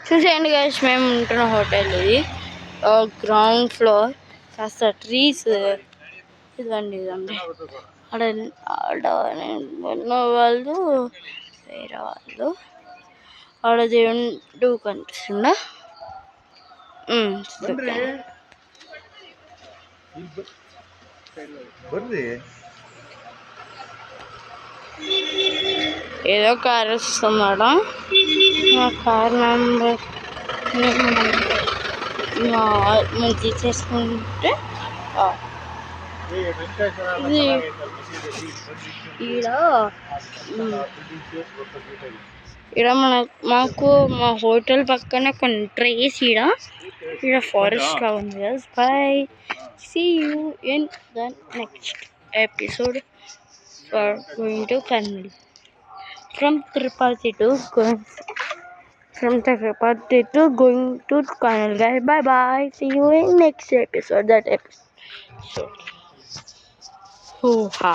చూసేయండి గైస్, మేము ఉంటున్న హోటల్ ఇది గ్రౌండ్ ఫ్లోర్. కాస్త ట్రీస్ ఇదండి ఆడ ఉన్న వాళ్ళు వేరే వాళ్ళు. ఆడ దేవుడు కనిపిస్తుందా? ఏదో కార్ వస్తున్నాడా? ఆ కార్ నెంబర్ మంచి చేసుకుంటే ఈడ మాకు మా హోటల్ పక్కన కొన్ని ట్రీస్ ఈడ ఫారెస్ట్ లా ఉంది కదా. Bye, see you in the next episode for going to Kurnool. From Tirupati to going to Kannal, guys. Bye bye. See you in next episode. That episode. Hoo ha.